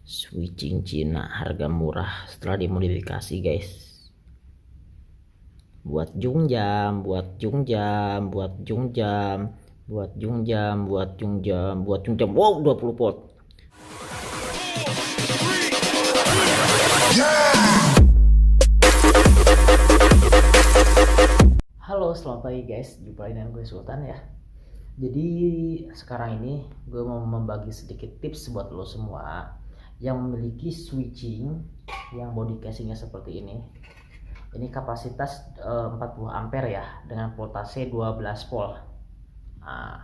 Switching Cina harga murah setelah dimodifikasi guys, buat jungjam, buat jungjam, buat jungjam, buat jungjam, buat jungjam, buat jungjam. Wow, 20 volt. Halo, selamat pagi guys, jumpa lagi dengan gue Sultan ya. Jadi sekarang ini gue mau membagi sedikit tips buat lo semua yang memiliki switching yang body casingnya seperti ini. Ini kapasitas 40 ampere ya, dengan voltase 12 volt. Nah,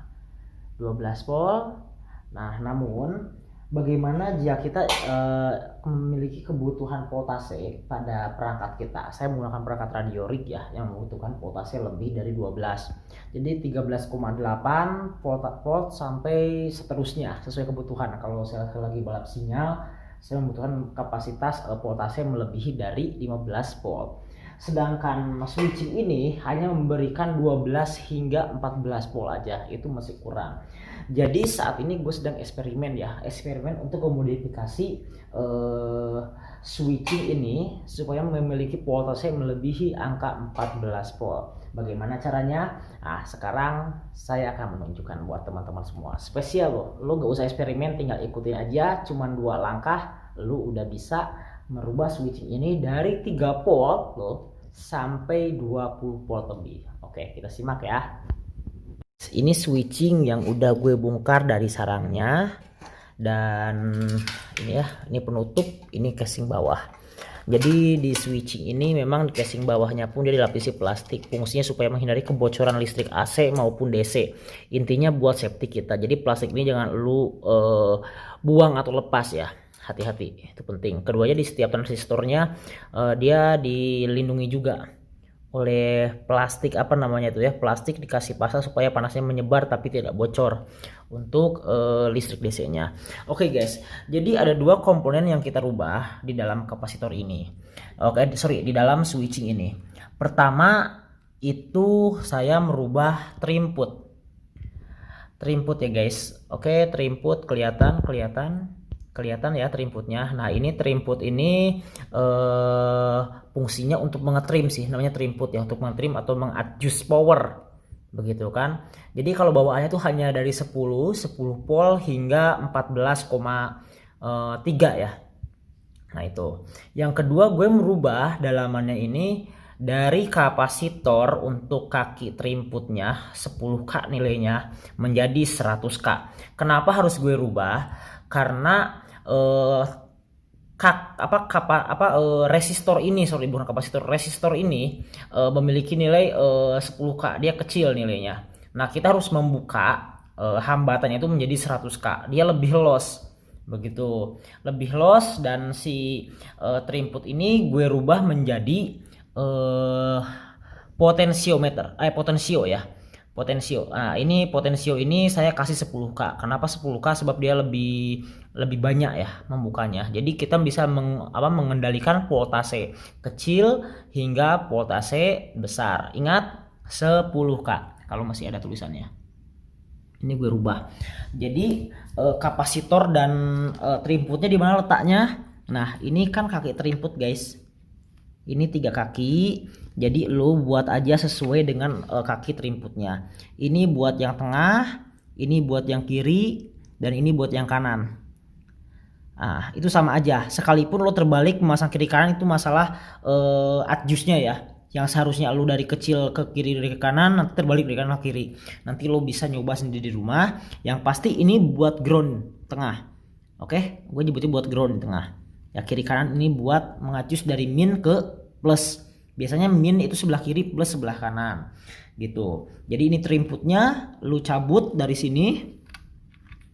12 volt. Nah, namun bagaimana jika kita memiliki kebutuhan voltase pada perangkat kita? Saya menggunakan perangkat radio rig ya, yang membutuhkan voltase lebih dari 12. Jadi 13,8 volt sampai seterusnya sesuai kebutuhan. Kalau saya lagi balap sinyal, saya membutuhkan kapasitas voltase melebihi dari 15 volt. Sedangkan switching ini hanya memberikan 12 hingga 14 volt aja, itu masih kurang. Jadi saat ini gue sedang eksperimen untuk memodifikasi switching ini supaya memiliki voltase melebihi angka 14 volt. Bagaimana caranya? Nah, sekarang saya akan menunjukkan buat teman-teman semua. Spesial lo gak usah eksperimen, tinggal ikutin aja, cuman 2 langkah lo udah bisa merubah switching ini dari 3 volt lo sampai 20 volt lebih. Oke, kita simak ya. Ini switching yang udah gue bongkar dari sarangnya, dan ini ya, ini penutup, ini casing bawah. Jadi di switching ini memang di casing bawahnya pun dia dilapisi plastik, fungsinya supaya menghindari kebocoran listrik AC maupun DC. Intinya buat safety kita. Jadi plastik ini jangan lu buang atau lepas ya. Hati-hati, itu penting. Keduanya di setiap transistornya dia dilindungi juga oleh plastik, apa namanya itu ya, plastik dikasih pasang supaya panasnya menyebar tapi tidak bocor untuk listrik DC nya. Oke guys, jadi ada 2 komponen yang kita rubah di dalam kapasitor ini. Di dalam switching ini. Pertama itu saya merubah trim put ya guys. Oke, trim put kelihatan ya trim putnya. Nah, ini trim put ini fungsinya untuk mengetrim sih, namanya trim put ya, untuk mengetrim atau mengadjust power begitu kan. Jadi kalau bawaannya tuh hanya dari 10 volt hingga 14,3 ya. Nah, itu. Yang kedua, gue merubah dalamannya ini dari kapasitor untuk kaki trim putnya 10K nilainya menjadi 100K. Kenapa harus gue rubah? Karena resistor ini, bukan kapasitor, resistor ini memiliki nilai 10K, dia kecil nilainya. Nah, kita harus membuka hambatannya itu menjadi 100K, dia lebih loss begitu, lebih loss. Dan si trim put ini gue rubah menjadi potensio ya. Potensio. Nah, ini potensio ini saya kasih 10K. Kenapa 10K? Sebab dia lebih banyak ya membukanya. Jadi kita bisa mengendalikan voltase kecil hingga voltase besar. Ingat 10K kalau masih ada tulisannya. Ini gue rubah. Jadi kapasitor dan trim putnya di mana letaknya? Nah, ini kan kaki trim put guys. Ini 3 kaki, jadi lo buat aja sesuai dengan kaki trim putnya. Ini buat yang tengah, ini buat yang kiri, dan ini buat yang kanan. Nah, itu sama aja. Sekalipun lo terbalik memasang kiri kanan, itu masalah adjustnya ya. Yang seharusnya lo dari kecil ke kiri, dari ke kanan, nanti terbalik dari kanan ke kiri. Nanti lo bisa nyoba sendiri di rumah. Yang pasti ini buat ground tengah. Oke, gue nyebutnya buat ground di tengah. Ya, kiri kanan ini buat mengadjust dari min ke plus. Biasanya min itu sebelah kiri, plus sebelah kanan gitu. Jadi ini trim putnya lu cabut dari sini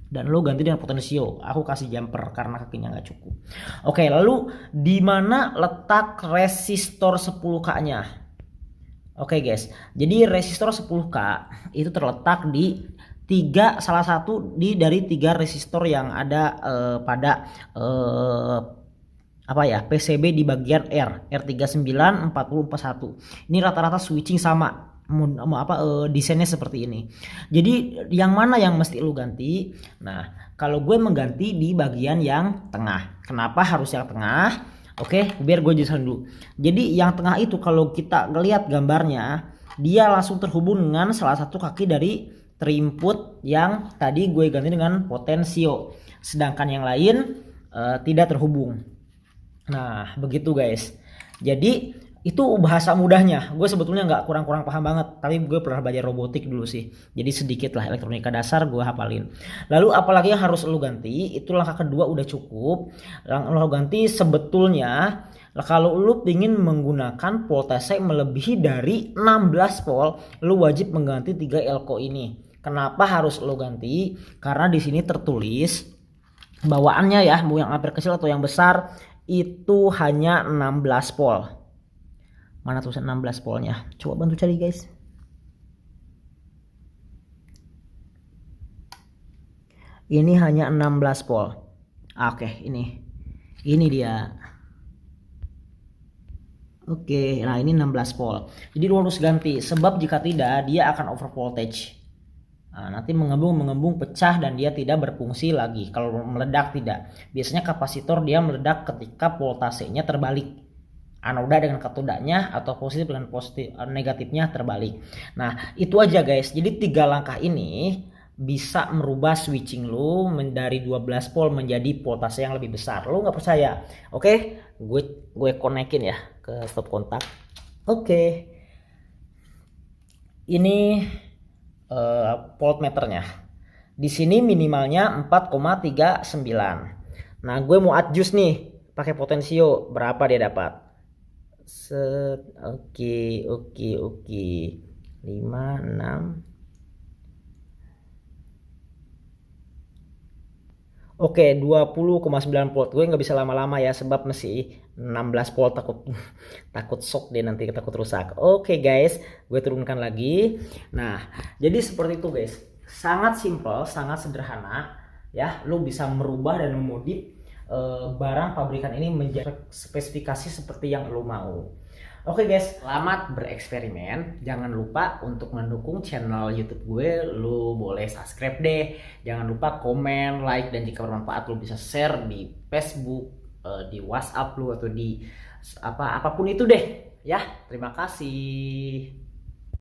dan lu ganti dengan potensio. Aku kasih jumper karena kakinya nggak cukup. Oke, lalu di mana letak resistor 10K-nya? Oke guys, jadi resistor 10K itu terletak di salah satu dari 3 resistor yang ada pada PCB di bagian R394041. Ini rata-rata switching sama. desainnya seperti ini. Jadi yang mana yang mesti lu ganti? Nah, kalau gue mengganti di bagian yang tengah. Kenapa harus yang tengah? Oke, biar gue jelasin dulu. Jadi yang tengah itu kalau kita ngelihat gambarnya, dia langsung terhubung dengan salah satu kaki dari terinput yang tadi gue ganti dengan potensio. Sedangkan yang lain tidak terhubung. Nah, begitu guys. Jadi itu bahasa mudahnya. Gue sebetulnya nggak kurang-kurang paham banget, tapi gue pernah belajar robotik dulu sih. Jadi sedikit lah elektronika dasar gue hafalin. Lalu apalagi yang harus lu ganti? Itu langkah kedua udah cukup. Yang lu ganti sebetulnya kalau lu ingin menggunakan voltase melebihi dari 16 volt, lu wajib mengganti 3 elko ini. Kenapa harus lu ganti? Karena di sini tertulis bawaannya ya, mau yang ampere kecil atau yang besar itu hanya 16 volt. Mana tulisan 16 voltnya? Coba bantu cari guys. Ini hanya 16 volt. Oke, ini dia. Oke, nah ini 16 volt. Jadi lu harus ganti, sebab jika tidak dia akan over voltage. Nah, nanti mengembung pecah dan dia tidak berfungsi lagi. Kalau meledak tidak. Biasanya kapasitor dia meledak ketika voltasenya terbalik. Anoda dengan katodanya atau positif dengan negatifnya terbalik. Nah, itu aja guys. Jadi 3 langkah ini bisa merubah switching lu dari 12 volt menjadi voltase yang lebih besar. Lu nggak percaya? Oke, gue konekin ya ke stop kontak. Oke. Ini voltmeternya. Di sini minimalnya 4,39. Nah, gue mau adjust nih pakai potensio, berapa dia dapat? Oke. 5, 6. Oke, 20,9 volt. Gue nggak bisa lama-lama ya sebab masih 16 volt, takut shock deh nanti, takut rusak. Oke guys, gue turunkan lagi. Nah, jadi seperti itu guys. Sangat simple, sangat sederhana ya. Lu bisa merubah dan memodif barang pabrikan ini menjadi spesifikasi seperti yang lu mau. Oke guys, selamat bereksperimen. Jangan lupa untuk mendukung channel YouTube gue. Lu boleh subscribe deh. Jangan lupa komen, like, dan jika bermanfaat lu bisa share di Facebook, di WhatsApp lu atau di apapun itu deh. Ya, terima kasih.